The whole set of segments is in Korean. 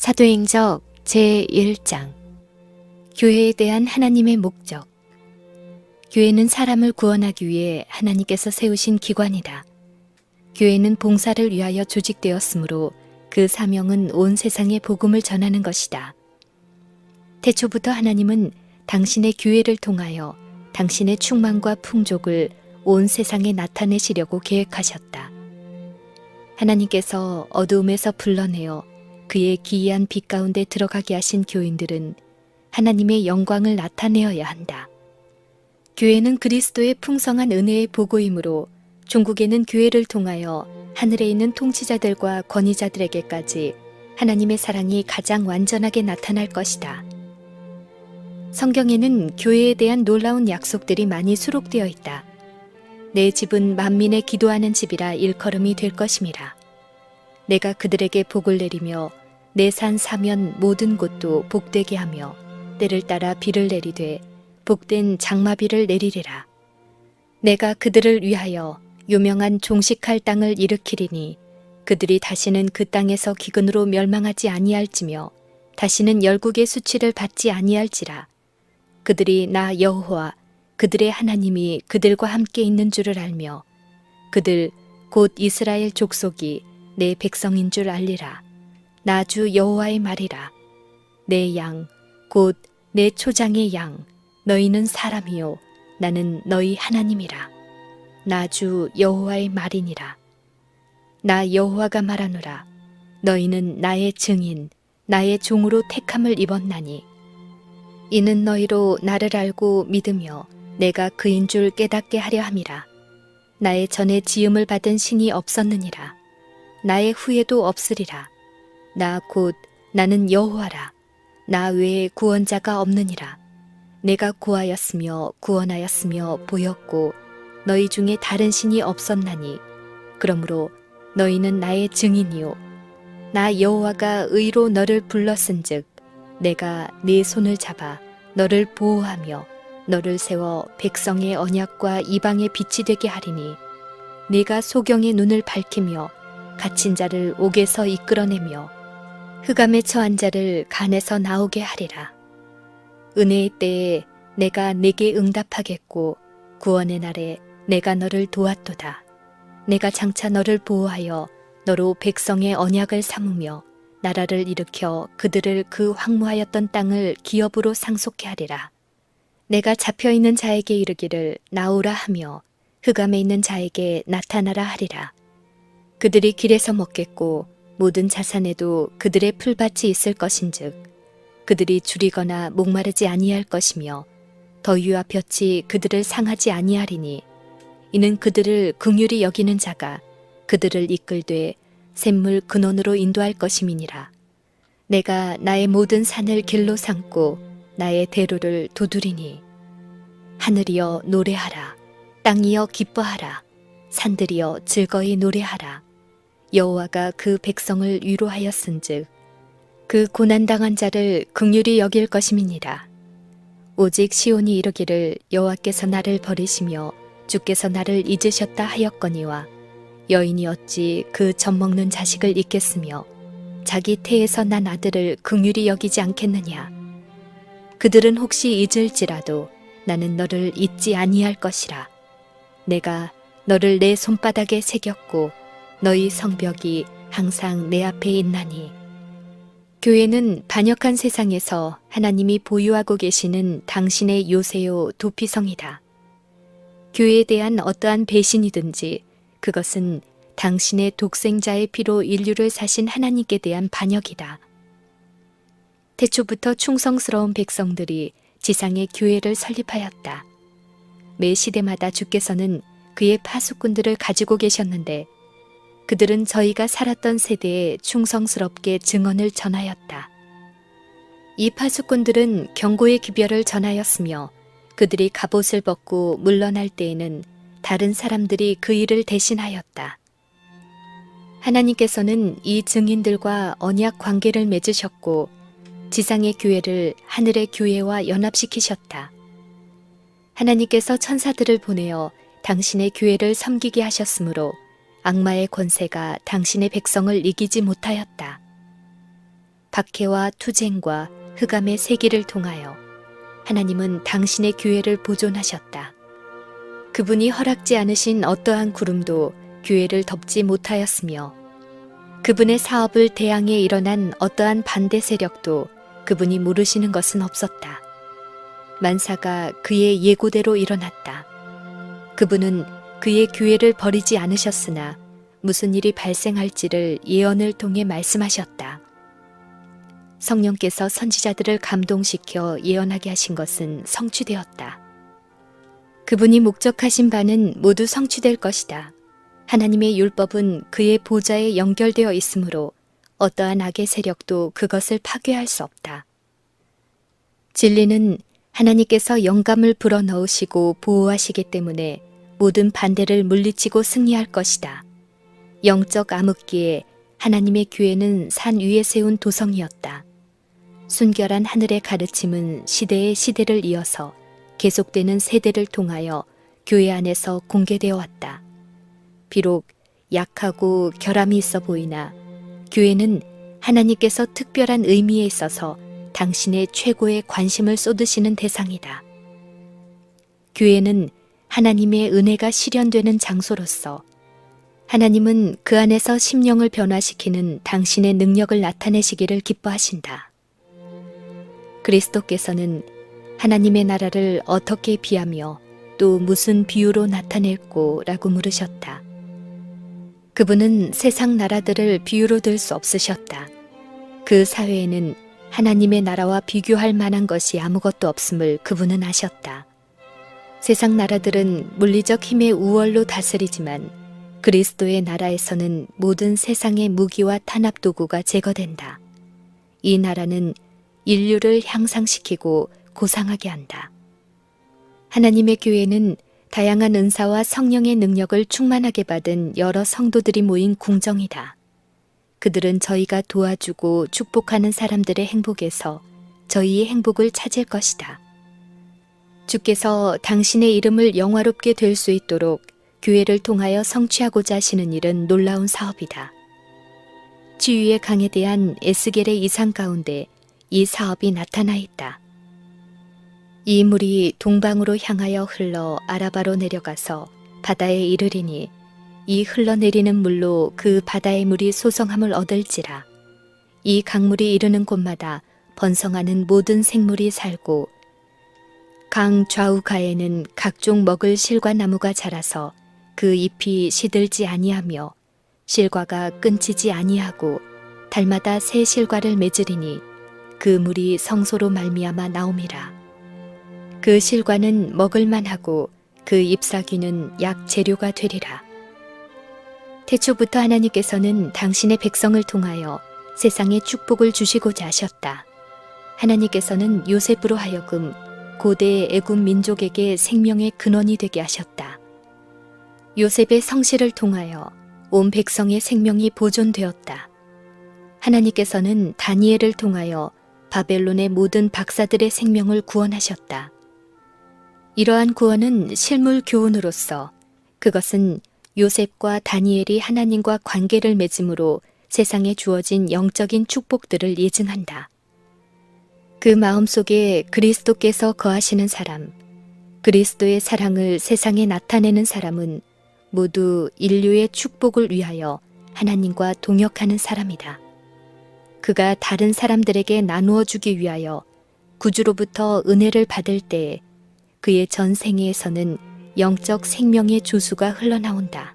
사도행적 제1장 교회에 대한 하나님의 목적. 교회는 사람을 구원하기 위해 하나님께서 세우신 기관이다. 교회는 봉사를 위하여 조직되었으므로 그 사명은 온 세상에 복음을 전하는 것이다. 태초부터 하나님은 당신의 교회를 통하여 당신의 충만과 풍족을 온 세상에 나타내시려고 계획하셨다. 하나님께서 어두움에서 불러내어 그의 기이한 빛 가운데 들어가게 하신 교인들은 하나님의 영광을 나타내어야 한다. 교회는 그리스도의 풍성한 은혜의 보고이므로 종국에는 교회를 통하여 하늘에 있는 통치자들과 권위자들에게까지 하나님의 사랑이 가장 완전하게 나타날 것이다. 성경에는 교회에 대한 놀라운 약속들이 많이 수록되어 있다. 내 집은 만민의 기도하는 집이라 일컬음이 될 것임이라. 내가 그들에게 복을 내리며 내 산 사면 모든 곳도 복되게 하며 때를 따라 비를 내리되 복된 장마비를 내리리라. 내가 그들을 위하여 유명한 종식할 땅을 일으키리니 그들이 다시는 그 땅에서 기근으로 멸망하지 아니할지며 다시는 열국의 수치를 받지 아니할지라. 그들이 나 여호와 그들의 하나님이 그들과 함께 있는 줄을 알며 그들 곧 이스라엘 족속이 내 백성인 줄 알리라. 나 주 여호와의 말이라. 내 양 곧 내 초장의 양 너희는 사람이요 나는 너희 하나님이라. 나 주 여호와의 말이니라. 나 여호와가 말하노라. 너희는 나의 증인 나의 종으로 택함을 입었나니 이는 너희로 나를 알고 믿으며 내가 그인 줄 깨닫게 하려 함이라. 나의 전에 지음을 받은 신이 없었느니라. 나의 후에도 없으리라. 나 곧 나는 여호와라. 나 외에 구원자가 없느니라. 내가 구하였으며 구원하였으며 보였고 너희 중에 다른 신이 없었나니 그러므로 너희는 나의 증인이요 나 여호와가 의로 너를 불렀은즉 내가 네 손을 잡아 너를 보호하며 너를 세워 백성의 언약과 이방의 빛이 되게 하리니 네가 소경의 눈을 밝히며 갇힌 자를 옥에서 이끌어내며 흑암에 처한 자를 간에서 나오게 하리라. 은혜의 때에 내가 네게 응답하겠고 구원의 날에 내가 너를 도왔도다. 내가 장차 너를 보호하여 너로 백성의 언약을 삼으며 나라를 일으켜 그들을 그 황무하였던 땅을 기업으로 상속케 하리라. 내가 잡혀있는 자에게 이르기를 나오라 하며 흑암에 있는 자에게 나타나라 하리라. 그들이 길에서 먹겠고 모든 자산에도 그들의 풀밭이 있을 것인즉 그들이 줄이거나 목마르지 아니할 것이며 더위와 볕이 그들을 상하지 아니하리니 이는 그들을 긍휼히 여기는 자가 그들을 이끌되 샘물 근원으로 인도할 것임이니라. 내가 나의 모든 산을 길로 삼고 나의 대로를 두드리니 하늘이여 노래하라. 땅이여 기뻐하라. 산들이여 즐거이 노래하라. 여호와가 그 백성을 위로하였은즉 그 고난당한 자를 긍휼히 여길 것임이니라. 오직 시온이 이르기를 여호와께서 나를 버리시며 주께서 나를 잊으셨다 하였거니와 여인이 어찌 그 젖먹는 자식을 잊겠으며 자기 태에서 난 아들을 긍휼히 여기지 않겠느냐. 그들은 혹시 잊을지라도 나는 너를 잊지 아니할 것이라. 내가 너를 내 손바닥에 새겼고 너희 성벽이 항상 내 앞에 있나니. 교회는 반역한 세상에서 하나님이 보유하고 계시는 당신의 요새요 도피성이다. 교회에 대한 어떠한 배신이든지 그것은 당신의 독생자의 피로 인류를 사신 하나님께 대한 반역이다. 태초부터 충성스러운 백성들이 지상의 교회를 설립하였다. 매 시대마다 주께서는 그의 파수꾼들을 가지고 계셨는데 그들은 저희가 살았던 세대에 충성스럽게 증언을 전하였다. 이 파수꾼들은 경고의 기별을 전하였으며 그들이 갑옷을 벗고 물러날 때에는 다른 사람들이 그 일을 대신하였다. 하나님께서는 이 증인들과 언약 관계를 맺으셨고 지상의 교회를 하늘의 교회와 연합시키셨다. 하나님께서 천사들을 보내어 당신의 교회를 섬기게 하셨으므로 악마의 권세가 당신의 백성을 이기지 못하였다. 박해와 투쟁과 흑암의 세기를 통하여 하나님은 당신의 교회를 보존하셨다. 그분이 허락지 않으신 어떠한 구름도 교회를 덮지 못하였으며 그분의 사업을 대항해 일어난 어떠한 반대 세력도 그분이 모르시는 것은 없었다. 만사가 그의 예고대로 일어났다. 그분은 그의 교회를 버리지 않으셨으나 무슨 일이 발생할지를 예언을 통해 말씀하셨다. 성령께서 선지자들을 감동시켜 예언하게 하신 것은 성취되었다. 그분이 목적하신 바는 모두 성취될 것이다. 하나님의 율법은 그의 보좌에 연결되어 있으므로 어떠한 악의 세력도 그것을 파괴할 수 없다. 진리는 하나님께서 영감을 불어넣으시고 보호하시기 때문에 모든 반대를 물리치고 승리할 것이다. 영적 암흑기에 하나님의 교회는 산 위에 세운 도성이었다. 순결한 하늘의 가르침은 시대의 시대를 이어서 계속되는 세대를 통하여 교회 안에서 공개되어 왔다. 비록 약하고 결함이 있어 보이나 교회는 하나님께서 특별한 의미에 있어서 당신의 최고의 관심을 쏟으시는 대상이다. 교회는 하나님의 은혜가 실현되는 장소로서 하나님은 그 안에서 심령을 변화시키는 당신의 능력을 나타내시기를 기뻐하신다. 그리스도께서는 하나님의 나라를 어떻게 비하며 또 무슨 비유로 나타낼꼬 라고 물으셨다. 그분은 세상 나라들을 비유로 들 수 없으셨다. 그 사회에는 하나님의 나라와 비교할 만한 것이 아무것도 없음을 그분은 아셨다. 세상 나라들은 물리적 힘의 우월로 다스리지만 그리스도의 나라에서는 모든 세상의 무기와 탄압 도구가 제거된다. 이 나라는 인류를 향상시키고 고상하게 한다. 하나님의 교회는 다양한 은사와 성령의 능력을 충만하게 받은 여러 성도들이 모인 궁정이다. 그들은 저희가 도와주고 축복하는 사람들의 행복에서 저희의 행복을 찾을 것이다. 주께서 당신의 이름을 영화롭게 될 수 있도록 교회를 통하여 성취하고자 하시는 일은 놀라운 사업이다. 치유의 강에 대한 에스겔의 이상 가운데 이 사업이 나타나 있다. 이 물이 동방으로 향하여 흘러 아라바로 내려가서 바다에 이르리니 이 흘러내리는 물로 그 바다의 물이 소성함을 얻을지라. 이 강물이 이르는 곳마다 번성하는 모든 생물이 살고 강 좌우가에는 각종 먹을 실과 나무가 자라서 그 잎이 시들지 아니하며 실과가 끊치지 아니하고 달마다 새 실과를 맺으리니 그 물이 성소로 말미암아 나옴이라. 그 실과는 먹을만하고 그 잎사귀는 약 재료가 되리라. 태초부터 하나님께서는 당신의 백성을 통하여 세상에 축복을 주시고자 하셨다. 하나님께서는 요셉으로 하여금 고대 애굽 민족에게 생명의 근원이 되게 하셨다. 요셉의 성실을 통하여 온 백성의 생명이 보존되었다. 하나님께서는 다니엘을 통하여 바벨론의 모든 박사들의 생명을 구원하셨다. 이러한 구원은 실물 교훈으로서 그것은 요셉과 다니엘이 하나님과 관계를 맺음으로 세상에 주어진 영적인 축복들을 예증한다. 그 마음속에 그리스도께서 거하시는 사람, 그리스도의 사랑을 세상에 나타내는 사람은 모두 인류의 축복을 위하여 하나님과 동역하는 사람이다. 그가 다른 사람들에게 나누어 주기 위하여 구주로부터 은혜를 받을 때에 그의 전 생애에서는 영적 생명의 조수가 흘러나온다.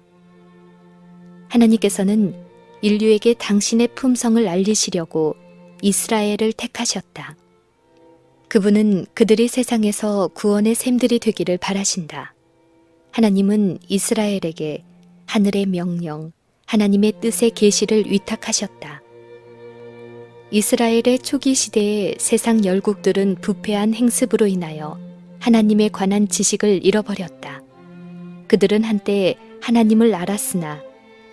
하나님께서는 인류에게 당신의 품성을 알리시려고 이스라엘을 택하셨다. 그분은 그들이 세상에서 구원의 샘들이 되기를 바라신다. 하나님은 이스라엘에게 하늘의 명령, 하나님의 뜻의 계시를 위탁하셨다. 이스라엘의 초기 시대에 세상 열국들은 부패한 행습으로 인하여 하나님에 관한 지식을 잃어버렸다. 그들은 한때 하나님을 알았으나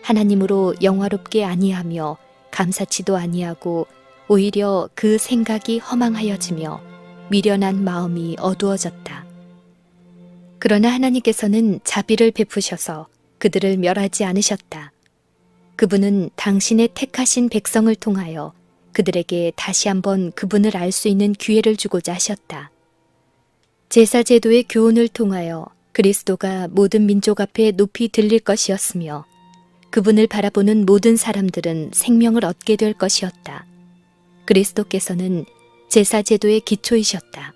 하나님으로 영화롭게 아니하며 감사치도 아니하고 오히려 그 생각이 허망하여지며 미련한 마음이 어두워졌다. 그러나 하나님께서는 자비를 베푸셔서 그들을 멸하지 않으셨다. 그분은 당신의 택하신 백성을 통하여 그들에게 다시 한번 그분을 알 수 있는 기회를 주고자 하셨다. 제사제도의 교훈을 통하여 그리스도가 모든 민족 앞에 높이 들릴 것이었으며 그분을 바라보는 모든 사람들은 생명을 얻게 될 것이었다. 그리스도께서는 제사제도의 기초이셨다.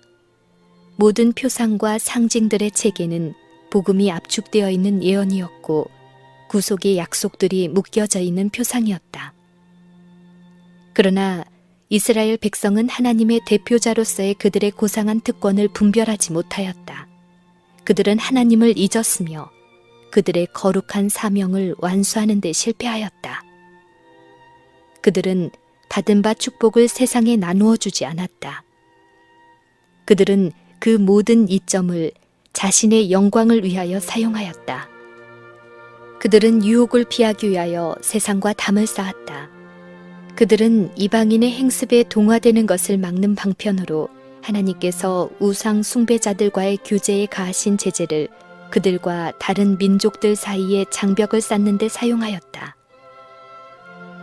모든 표상과 상징들의 체계는 복음이 압축되어 있는 예언이었고 구속의 약속들이 묶여져 있는 표상이었다. 그러나 이스라엘 백성은 하나님의 대표자로서의 그들의 고상한 특권을 분별하지 못하였다. 그들은 하나님을 잊었으며 그들의 거룩한 사명을 완수하는 데 실패하였다. 그들은 받은 바 축복을 세상에 나누어 주지 않았다. 그들은 그 모든 이점을 자신의 영광을 위하여 사용하였다. 그들은 유혹을 피하기 위하여 세상과 담을 쌓았다. 그들은 이방인의 행습에 동화되는 것을 막는 방편으로 하나님께서 우상 숭배자들과의 교제에 가하신 제재를 그들과 다른 민족들 사이에 장벽을 쌓는 데 사용하였다.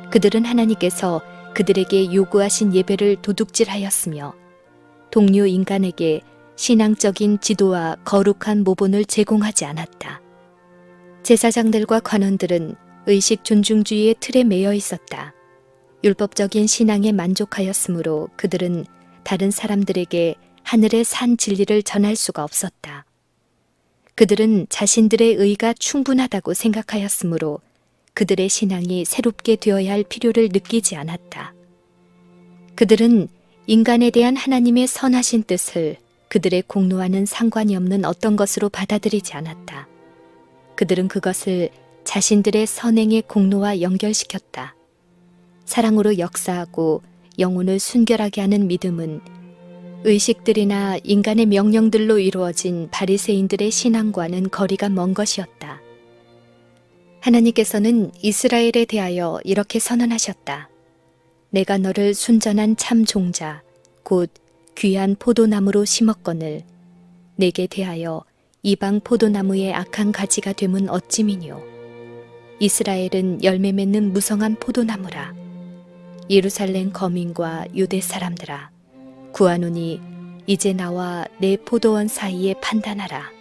그들은 하나님께서 그들에게 요구하신 예배를 도둑질하였으며 동료 인간에게 신앙적인 지도와 거룩한 모본을 제공하지 않았다. 제사장들과 관원들은 의식 존중주의의 틀에 매여 있었다. 율법적인 신앙에 만족하였으므로 그들은 다른 사람들에게 하늘의 산 진리를 전할 수가 없었다. 그들은 자신들의 의가 충분하다고 생각하였으므로 그들의 신앙이 새롭게 되어야 할 필요를 느끼지 않았다. 그들은 인간에 대한 하나님의 선하신 뜻을 그들의 공로와는 상관이 없는 어떤 것으로 받아들이지 않았다. 그들은 그것을 자신들의 선행의 공로와 연결시켰다. 사랑으로 역사하고 영혼을 순결하게 하는 믿음은 의식들이나 인간의 명령들로 이루어진 바리새인들의 신앙과는 거리가 먼 것이었다. 하나님께서는 이스라엘에 대하여 이렇게 선언하셨다. 내가 너를 순전한 참 종자, 곧 귀한 포도나무로 심었거늘 내게 대하여 이방 포도나무의 악한 가지가 되면 어찌미뇨. 이스라엘은 열매 맺는 무성한 포도나무라. 예루살렘 거민과 유대 사람들아, 구하노니 이제 나와 내 포도원 사이에 판단하라.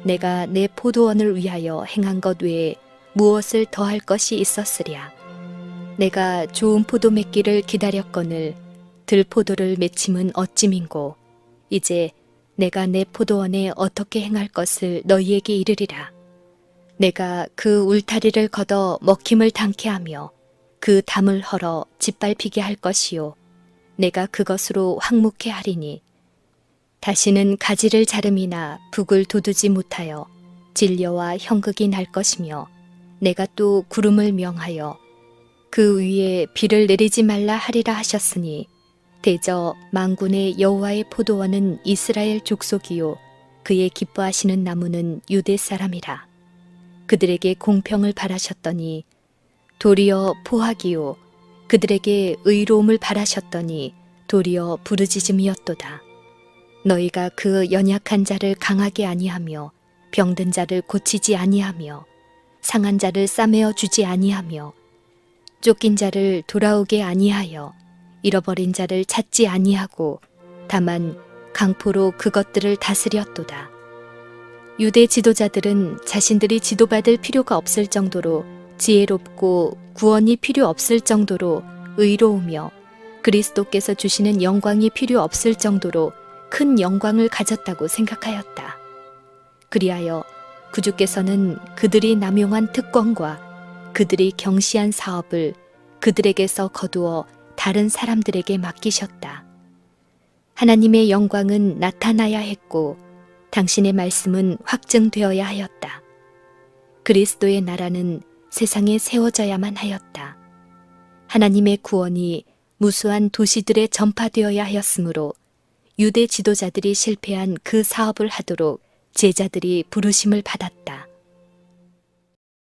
내가 내 포도원을 위하여 행한 것 외에 무엇을 더할 것이 있었으랴. 내가 좋은 포도 맺기를 기다렸거늘 들포도를 맺힘은 어찌민고. 이제 내가 내 포도원에 어떻게 행할 것을 너희에게 이르리라. 내가 그 울타리를 걷어 먹힘을 당케 하며 그 담을 헐어 짓밟히게 할 것이요. 내가 그것으로 황무케 하리니 다시는 가지를 자름이나 북을 돋우지 못하여 진려와 형극이 날 것이며 내가 또 구름을 명하여 그 위에 비를 내리지 말라 하리라 하셨으니 대저 만군의 여호와의 포도원은 이스라엘 족속이요 그의 기뻐하시는 나무는 유대 사람이라. 그들에게 공평을 바라셨더니 도리어 포악이요 그들에게 의로움을 바라셨더니 도리어 부르짖음이었도다. 너희가 그 연약한 자를 강하게 아니하며 병든 자를 고치지 아니하며 상한 자를 싸매어 주지 아니하며 쫓긴 자를 돌아오게 아니하여 잃어버린 자를 찾지 아니하고 다만 강포로 그것들을 다스렸도다. 유대 지도자들은 자신들이 지도받을 필요가 없을 정도로 지혜롭고 구원이 필요 없을 정도로 의로우며 그리스도께서 주시는 영광이 필요 없을 정도로 큰 영광을 가졌다고 생각하였다. 그리하여 구주께서는 그들이 남용한 특권과 그들이 경시한 사업을 그들에게서 거두어 다른 사람들에게 맡기셨다. 하나님의 영광은 나타나야 했고 당신의 말씀은 확증되어야 하였다. 그리스도의 나라는 세상에 세워져야만 하였다. 하나님의 구원이 무수한 도시들에 전파되어야 하였으므로 유대 지도자들이 실패한 그 사업을 하도록 제자들이 부르심을 받았다.